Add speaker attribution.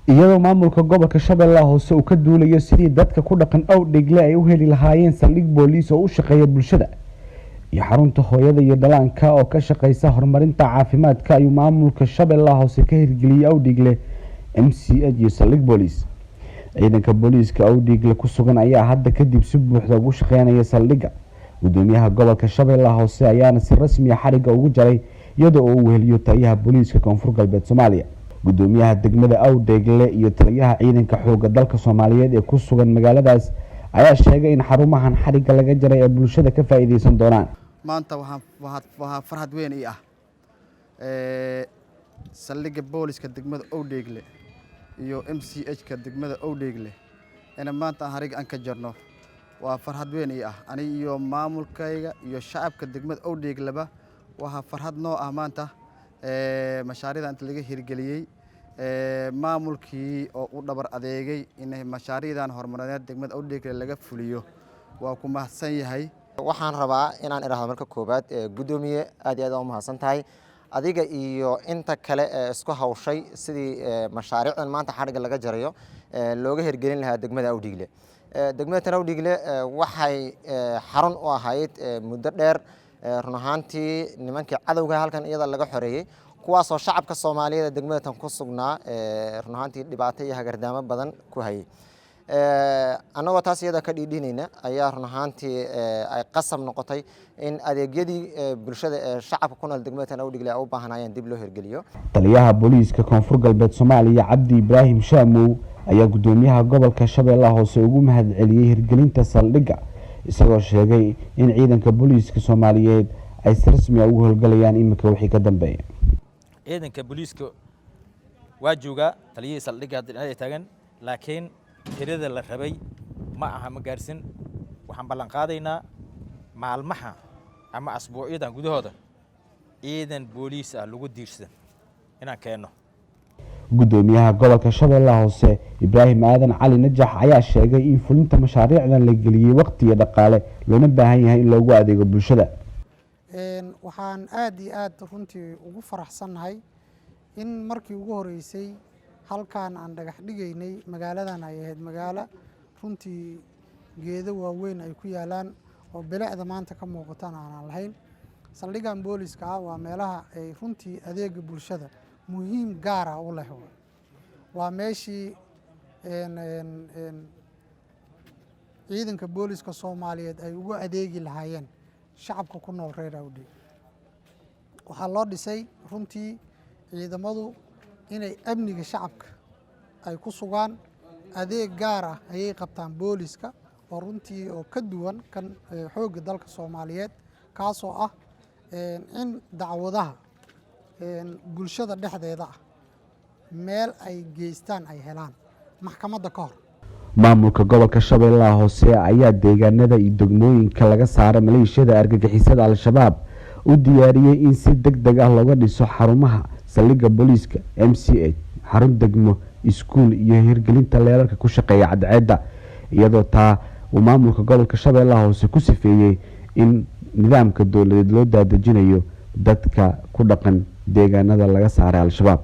Speaker 1: iyadoo maamulka gobolka Shabeellaha Hoose uu ka duulayo sidii dadka ku dhaqan Awdheegle ay u heli lahaayeen saldhig booliis oo u shaqeeya bulshada iyo xarunta hooyada iyo dhallaanka oo ka shaqeysa horumarinta caafimaadka ayuu maamulka Shabeellaha Hoose ka hirgeliyay Awdheegle MCH iyo saldhig booliis. ciidanka booliiska Awdheegle ku sugan ayaa hadda kadib si buuxda ugu shaqeynaya saldhigga. gudoomiyaha gobolka Shabeellaha Hoose ayaana si rasmi ah xariga ugu jaray iyadoo uu weheliyo taliyaha booliiska Koonfur Galbeed Soomaaliya. gudoomiyaha degmada Awdheegle iyo taliyaha ciidanka xoogga dalka Soomaaliyeed ee ku sugan magaaladaas ayaa sheegay in xarumahan xariga laga jaray ee bulshada ka faa'iideysan doonaan.
Speaker 2: maanta waxaa farxad weyn ii ah saldhigga booliiska degmada Awdheegle iyo MCH ka degmada Awdheegle in maanta xariga aan ka jarno waa farxad weyn ii ah aniga iyo maamulkayga iyo shacabka degmada Awdheegleba waxa farxad noo ah maanta mashaariicda inta laga hirgeliyay maamulkii oo u dhabar adeegay in mashaariicdan horumarineed degmada Awdheegle laga fuliyo waa ku mahadsan yahay.
Speaker 3: waxaan rabaa inaan iraahdo marka koobaad gudoomiye aad iyo aad u mahadsan tahay adiga iyo inta kale isku hawshay sidii mashaariicdan maanta xariga laga jarayo looga hirgelin lahaa degmada Awdheegle. degmada Awdheegle waxay xarun u ahayd muddo dheer run ahaantii nimankii cadawga halkan iyada laga xoreeyay kuwaas oo shacabka Soomaaliyeed degmada tan ku sugnaa run ahaantii dhibaato iyo hagardaamo badan ku hayay. anagoo taas iyada ka dhiidhinayna ayaa run ahaantii ay qasab noqotay in adeegyadii bulshada ee shacabka ku nool degmada Awdheegle ay u baahanayeen dib loo hirgeliyo.
Speaker 1: taliyaha booliiska Koonfur Galbeed Soomaaliya Cabdi Ibraahim Shaamow ayaa gudoomiyaha gobolka Shabeellaha Hoose ugu mahadceliyay hirgelinta saldhigga isagoo sheegay in ciidanka booliiska Soomaaliyeed ay si rasmi ah ugu howlgalayaan imika wixii ka dambeeya.
Speaker 4: ciidanka booliiska waa jooga taliyay saldhigga ay taagan laakiin tirada la rabay ma aha ma gaarsin waxaan ballan qaadaynaa maalmaha ama asbuucyadan gudahooda ciidan booliis ah lagu diirsan inaan keenno.
Speaker 1: gudoomiyaha gobolka Shabeellaha Hoose Ibraahim Aadan Cali Najax ayaa sheegay in fulinta mashaariicdan la geliyay waqti iyo dhaqaale loona baahan yahay in loogu adeego bulshada.
Speaker 5: waxaan aad iyo aad runtii ugu faraxsanahay in markii ugu horeysay halkaan aan dhagax dhigaynay magaaladan ay ahayd magaalo runtii geedo waaweyn ay ku yaalaan oo bilicda maanta ka muuqataan aan lahayn. saldhiggan booliiska ah waa meelaha ay runtii adeega bulshada muhiim gaar ah u leh. waa meeshii ciidanka booliiska Soomaaliyeed ay ugu adeegi lahaayeen shacabka ku nool reer Awdheegle. waxaa loo dhisay runtii ciidamadu inay amniga shacabka ay ku sugaan adeeg gaar ah ayay qabtaan booliiska oo runtii oo ka duwan kan xoogga dalka Soomaaliyeed kaasoo ah in dacwadaha bulshada dhexdeeda ah meel ay geystaan ay helaan maxkamadda ka hor.
Speaker 1: maamulka gobolka Shabeellaha Hoose ayaa deegaanada iyo degmooyinka laga saaray maleeshiyada argagixisada Al-Shabaab u diyaariyay in si degdeg ah looga dhiso xarumaha saldhigga booliiska MCH xarun degmo iskuul iyo hirgelinta leerarka ku shaqeeya cadceedda iyadoo taa uu maamulka gobolka Shabeellaha Hoose ku sifeeyay in nidaamka dawladeed loo daadejinayo dadka ku dhaqan deegaanada laga saaray Al-Shabaab.